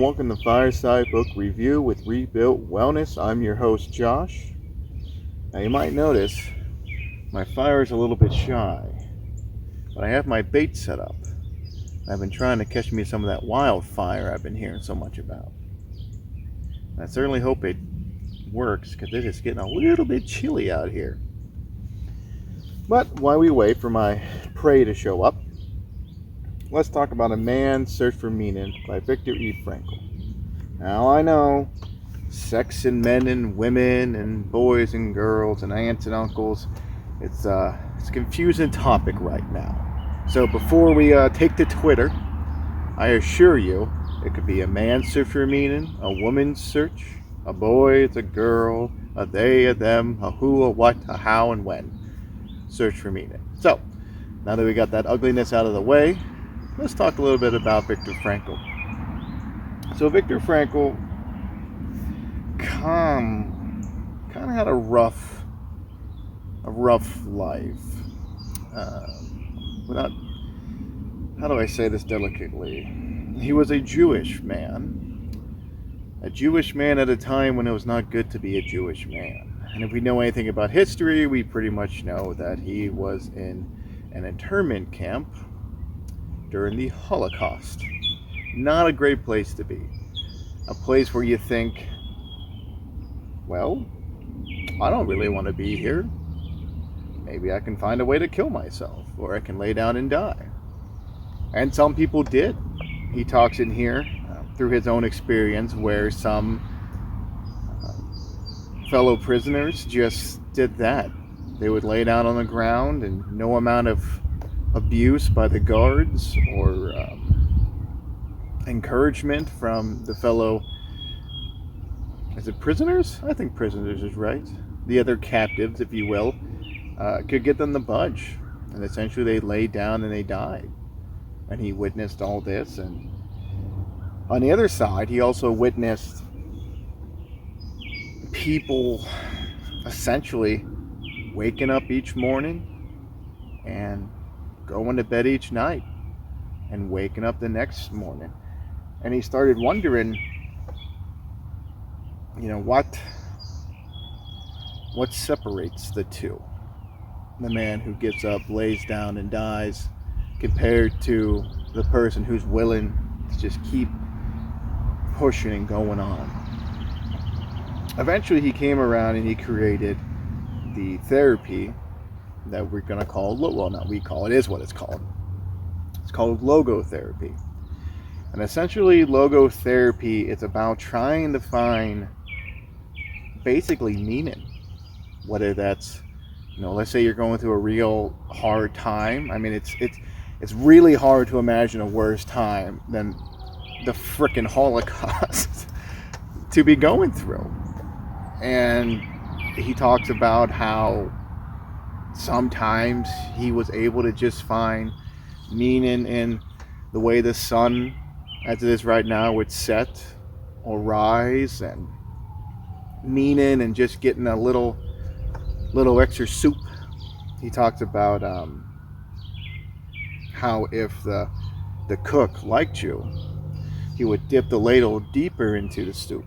welcome to Fireside Book Review with Rebuilt Wellness. I'm your host, Josh. Now, you might notice my fire is a little bit shy, but I have my bait set up. I've been trying to catch me some of that wildfire I've been hearing so much about. I certainly hope it works, because it is getting a little bit chilly out here. But while we wait for my prey to show up, let's talk about A Man's Search for Meaning by Viktor Frankl. Now I know, sex and men and women and boys and girls and aunts and uncles, it's a confusing topic right now. So before we take to Twitter, I assure you, it could be a man's search for meaning, a woman's search, a boy, it's a girl, a they, a them, a who, a what, a how, and when. Search for meaning. So, now that we got that ugliness out of the way, let's talk a little bit about Viktor Frankl. So Viktor Frankl kind of had a rough life. How do I say this delicately? He was a Jewish man at a time when it was not good to be a Jewish man. And if we know anything about history, we pretty much know that he was in an internment camp during the Holocaust. Not a great place to be. A place where you think, well, I don't really want to be here. Maybe I can find a way to kill myself, or I can lay down and die. And some people did. He talks in here through his own experience where some fellow prisoners just did that. They would lay down on the ground, and no amount of abuse by the guards or encouragement from the fellow, is it prisoners? I think prisoners is right. The other captives, if you will, could get them to budge. And essentially they laid down and they died. And he witnessed all this. And on the other side, he also witnessed people essentially waking up each morning and going to bed each night and waking up the next morning. And he started wondering, what separates the two? The man who gets up, lays down, and dies, compared to the person who's willing to just keep pushing and going on. Eventually he came around and he created the therapy that we're going to call, well, not we call, it is what it's called. It's called logotherapy. And essentially logotherapy is about trying to find basically meaning. Whether that's, let's say you're going through a real hard time. I mean, it's really hard to imagine a worse time than the frickin' Holocaust to be going through. And he talks about how sometimes he was able to just find meaning in the way the sun, as it is right now, would set or rise, and meaning and just getting a little extra soup. He talks about how if the cook liked you, he would dip the ladle deeper into the soup,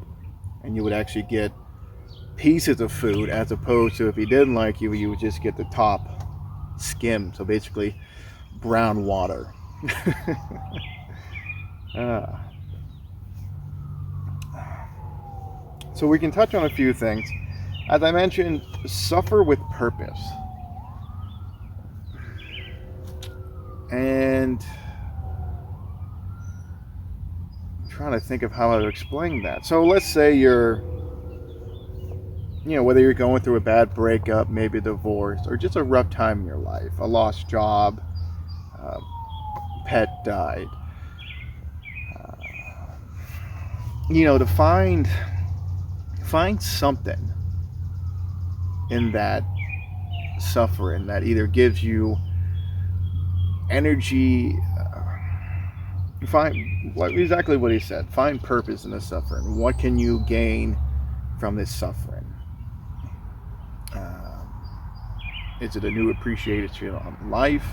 and you would actually get pieces of food, as opposed to if he didn't like you, you would just get the top skim. So basically brown water. So we can touch on a few things. As I mentioned, suffer with purpose. And I'm trying to think of how I would explain that. So let's say you're, whether you're going through a bad breakup, maybe a divorce, or just a rough time in your life, a lost job, pet died. To find something in that suffering that either gives you energy. Find exactly what he said. Find purpose in the suffering. What can you gain from this suffering? Is it a new appreciation on life?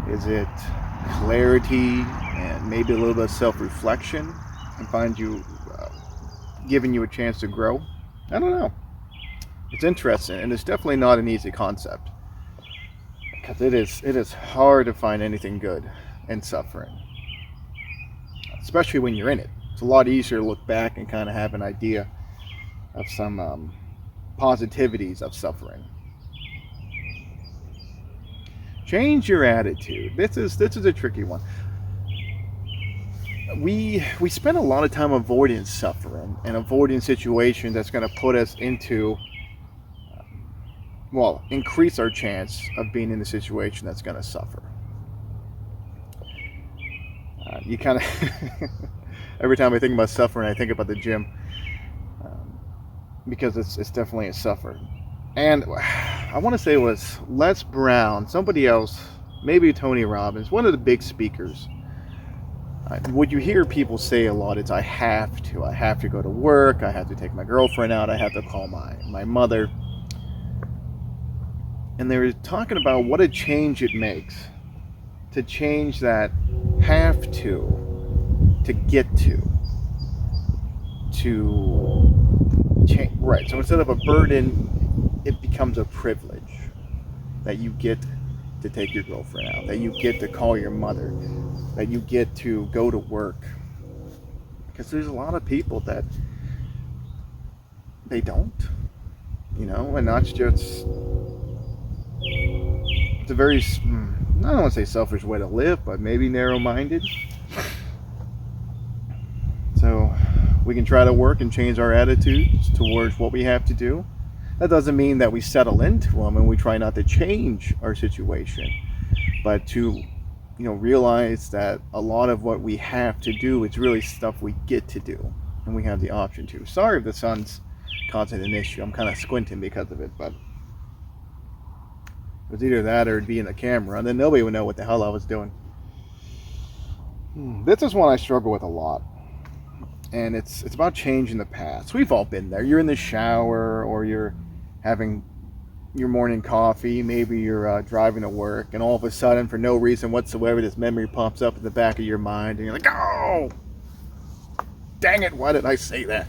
Is it clarity and maybe a little bit of self-reflection? and find you giving you a chance to grow. I don't know. It's interesting, and it's definitely not an easy concept, because it is hard to find anything good in suffering, especially when you're in it. It's a lot easier to look back and kind of have an idea of some positivities of suffering. Change your attitude. This is a tricky one. We spend a lot of time avoiding suffering and avoiding situations that's going to put us into, well, increase our chance of being in a situation that's going to suffer. You kind of every time I think about suffering, I think about the gym, because it's definitely a suffer. And I want to say it was Les Brown, somebody else, maybe Tony Robbins, one of the big speakers. What you hear people say a lot is, I have to go to work, I have to take my girlfriend out, I have to call my mother. And they were talking about what a change it makes to change that have to get to change. Right, so instead of a burden, it becomes a privilege that you get to take your girlfriend out, that you get to call your mother, that you get to go to work. Because there's a lot of people that they don't, and that's just, it's a very, I don't want to say selfish way to live, but maybe narrow-minded. So we can try to work and change our attitudes towards what we have to do. That doesn't mean that we settle into them and we try not to change our situation, but to realize that a lot of what we have to do is really stuff we get to do, and we have the option to. Sorry if the sun's causing an issue. I'm kind of squinting because of it, but it was either that or it'd be in the camera, and then nobody would know what the hell I was doing. This is one I struggle with a lot, and it's about changing the past. We've all been there. You're in the shower, or you're having your morning coffee, maybe you're driving to work, and all of a sudden, for no reason whatsoever, this memory pops up in the back of your mind, and you're like, oh, dang it, why did I say that?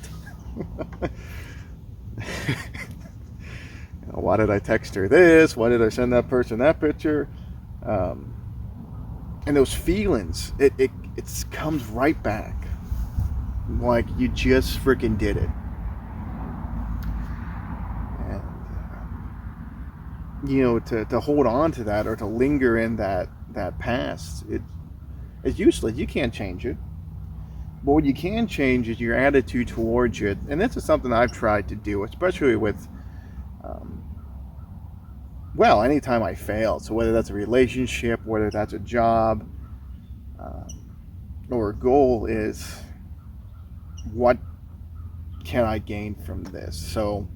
Why did I text her this? Why did I send that person that picture? And those feelings, it comes right back, like you just freaking did it. To hold on to that, or to linger in that past, it's useless. You can't change it. But what you can change is your attitude towards it. And this is something I've tried to do, especially with, anytime I fail. So whether that's a relationship, whether that's a job, or a goal, is what can I gain from this? So,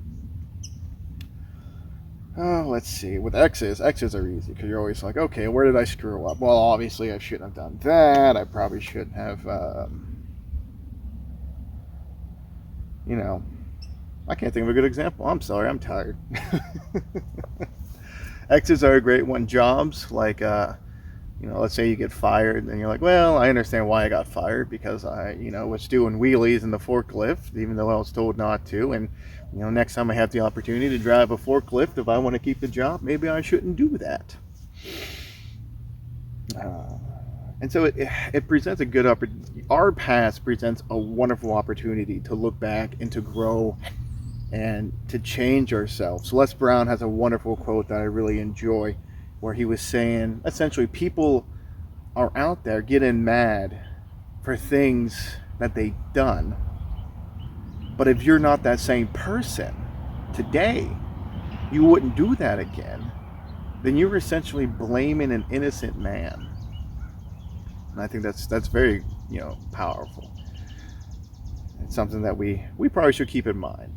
let's see. With exes are easy, because you're always like, okay, where did I screw up? Well, obviously I shouldn't have done that. I probably shouldn't have, I can't think of a good example. I'm sorry, I'm tired. Exes are a great one. Jobs, like, let's say you get fired, and you're like, well, I understand why I got fired, because I, was doing wheelies in the forklift, even though I was told not to. And, next time I have the opportunity to drive a forklift, if I want to keep the job, maybe I shouldn't do that. And so it presents a good opportunity. Our past presents a wonderful opportunity to look back and to grow and to change ourselves. So Les Brown has a wonderful quote that I really enjoy, where he was saying, essentially, people are out there getting mad for things that they've done. But if you're not that same person today, you wouldn't do that again, then you're essentially blaming an innocent man. And I think that's very, powerful. It's something that we probably should keep in mind.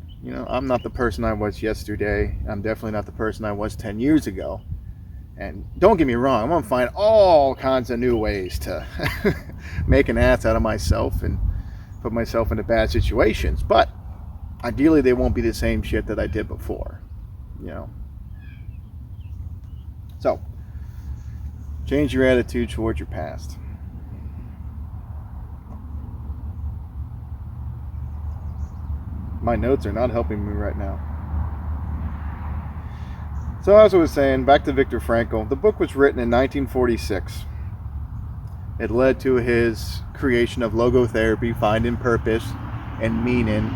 I'm not the person I was yesterday. I'm definitely not the person I was 10 years ago. And don't get me wrong, I'm going to find all kinds of new ways to make an ass out of myself and put myself into bad situations. But ideally, they won't be the same shit that I did before. So, change your attitude towards your past. My notes are not helping me right now. So as I was saying, back to Viktor Frankl. The book was written in 1946. It led to his creation of logotherapy, finding purpose and meaning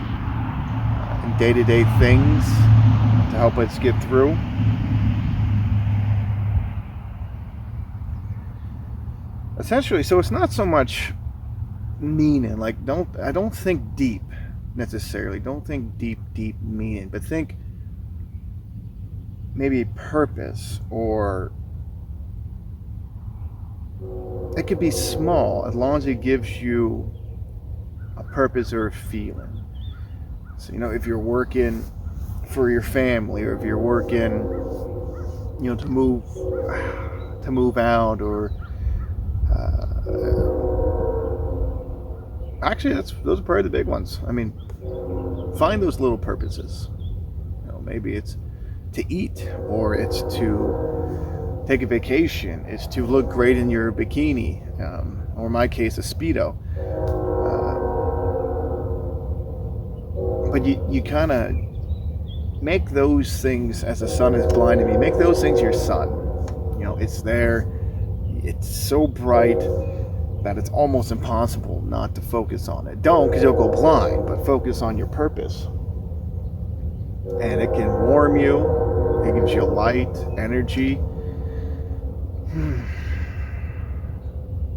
in day-to-day things to help us get through. Essentially, so it's not so much meaning, like I don't think deep necessarily. Don't think deep meaning, but think maybe purpose, or it could be small as long as it gives you a purpose or a feeling. So, if you're working for your family, or if you're working, to move out, or actually, those are probably the big ones. I mean, find those little purposes. Maybe it's to eat, or it's to take a vacation, it's to look great in your bikini, or in my case, a Speedo. But you kind of make those things, as the sun is blinding me, make those things your sun. It's there. It's so bright that it's almost impossible not to focus on it. Don't, because you'll go blind, but focus on your purpose. And it can warm you. It gives you light, energy.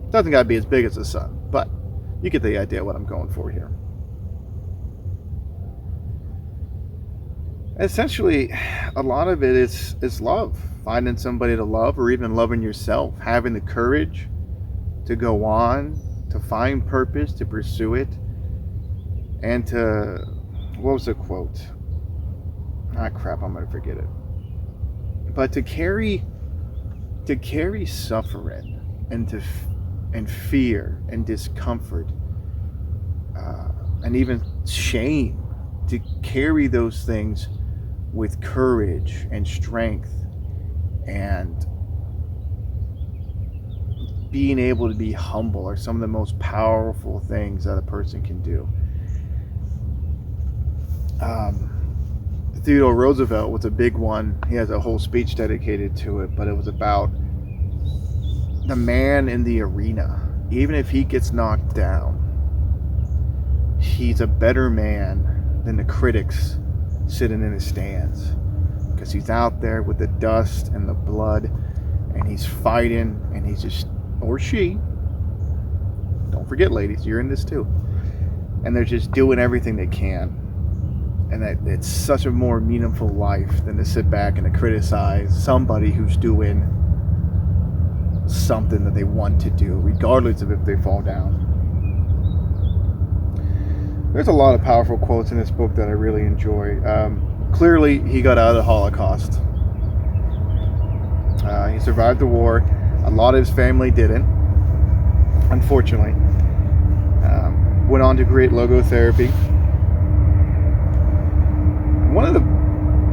Doesn't got to be as big as the sun, but you get the idea of what I'm going for here. Essentially, a lot of it is love. Finding somebody to love, or even loving yourself. Having the courage to go on, to find purpose, to pursue it, and to, what was the quote? Crap, I'm going to forget it. But to carry suffering and fear and discomfort, and even shame, to carry those things with courage and strength, and being able to be humble are some of the most powerful things that a person can do. Theodore Roosevelt was a big one. He has a whole speech dedicated to it, but it was about the man in the arena. Even if he gets knocked down, he's a better man than the critics sitting in the stands, because he's out there with the dust and the blood, and he's fighting, and he's just, or she, don't forget, ladies, you're in this too, and they're just doing everything they can. And that it's such a more meaningful life than to sit back and to criticize somebody who's doing something that they want to do, regardless of if they fall down. There's a lot of powerful quotes in this book that I really enjoy. Clearly, he got out of the Holocaust. He survived the war. A lot of his family didn't, unfortunately. Went on to create logotherapy. One of the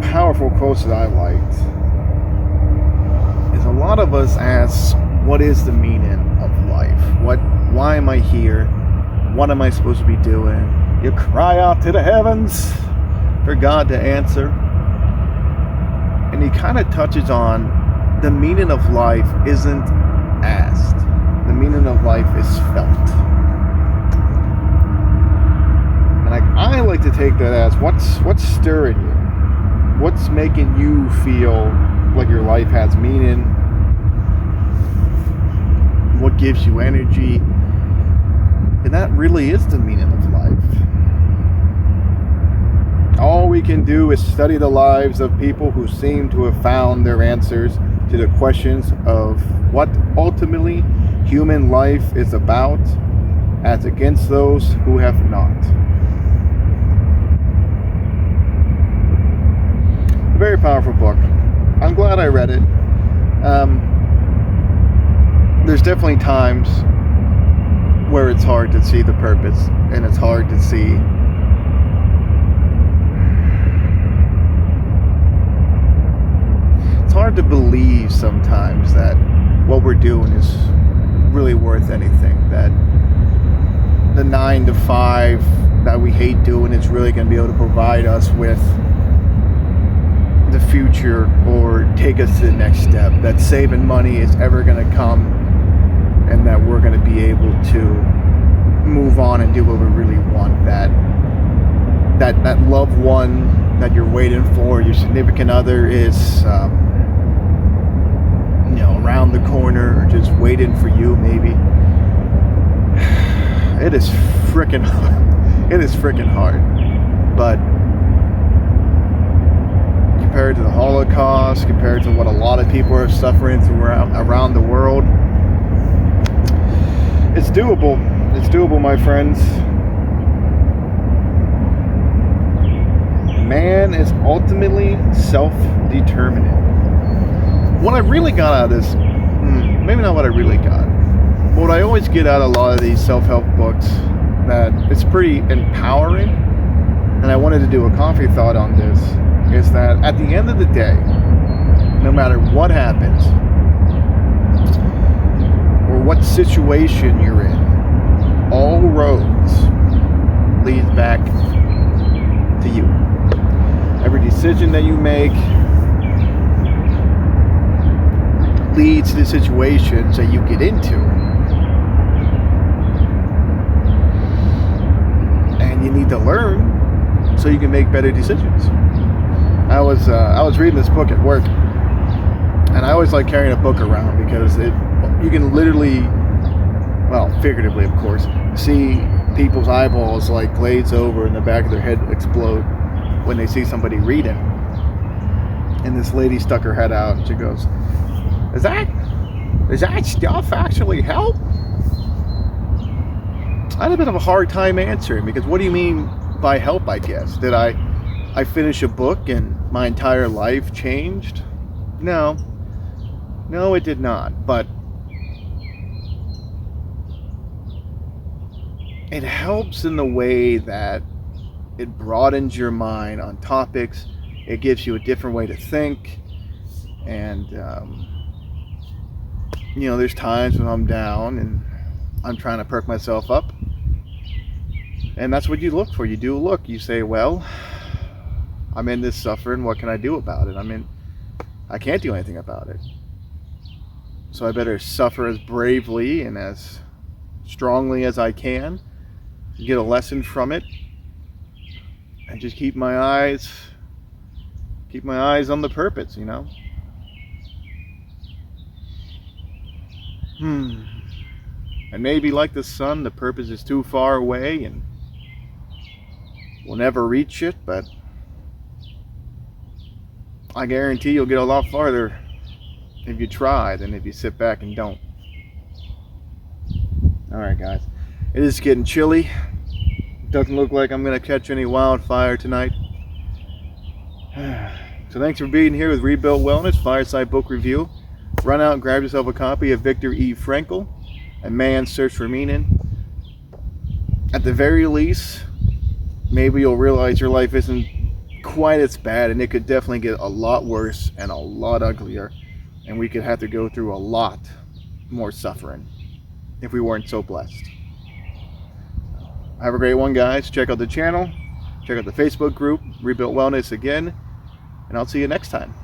powerful quotes that I liked is, a lot of us ask, what is the meaning of life? Why am I here? What am I supposed to be doing? You cry out to the heavens for God to answer. And he kind of touches on the meaning of life isn't asked. The meaning of life is felt. And I like to take that as, what's stirring you? What's making you feel like your life has meaning? What gives you energy? And that really is the meaning of life. All we can do is study the lives of people who seem to have found their answers to the questions of what ultimately human life is about, as against those who have not. A very powerful book. I'm glad I read it. There's definitely times where it's hard to see the purpose, and it's hard to see hard to believe sometimes that what we're doing is really worth anything, that the 9 to 5 that we hate doing is really going to be able to provide us with the future or take us to the next step. That saving money is ever going to come, and that we're going to be able to move on and do what we really want. That loved one that you're waiting for, your significant other, is around the corner or just waiting for you, maybe. It is freaking hard. It is freaking hard. But compared to the Holocaust, compared to what a lot of people are suffering around the world, it's doable. It's doable, my friends. Man is ultimately self-determinate. What I really got out of this, maybe not what I really got, but what I always get out of a lot of these self-help books, that it's pretty empowering, and I wanted to do a coffee thought on this, is that at the end of the day, no matter what happens, or what situation you're in, all roads lead back to you. Every decision that you make leads to the situations that you get into. And you need to learn so you can make better decisions. I was reading this book at work, and I always like carrying a book around because you can literally, well, figuratively of course, see people's eyeballs like glaze over and the back of their head explode when they see somebody reading. And this lady stuck her head out and she goes, Does that stuff actually help? I had a bit of a hard time answering, because what do you mean by help, I guess? Did I finish a book and my entire life changed? No, it did not. But it helps in the way that it broadens your mind on topics. It gives you a different way to think. And, there's times when I'm down and I'm trying to perk myself up. And that's what you look for. You do look. You say, well, I'm in this suffering. What can I do about it? I can't do anything about it. So I better suffer as bravely and as strongly as I can, get a lesson from it, and just keep my eyes on the purpose, And maybe like the sun, the purpose is too far away and we'll never reach it, but I guarantee you'll get a lot farther if you try than if you sit back and don't. Alright guys, it is getting chilly. Doesn't look like I'm going to catch any wildfire tonight. So thanks for being here with Rebuilt Wellness Fireside Book Review. Run out and grab yourself a copy of Viktor Frankl, A Man's Search for Meaning. At the very least, maybe you'll realize your life isn't quite as bad, and it could definitely get a lot worse and a lot uglier, and we could have to go through a lot more suffering if we weren't so blessed. Have a great one, guys. Check out the channel. Check out the Facebook group, Rebuilt Wellness again, and I'll see you next time.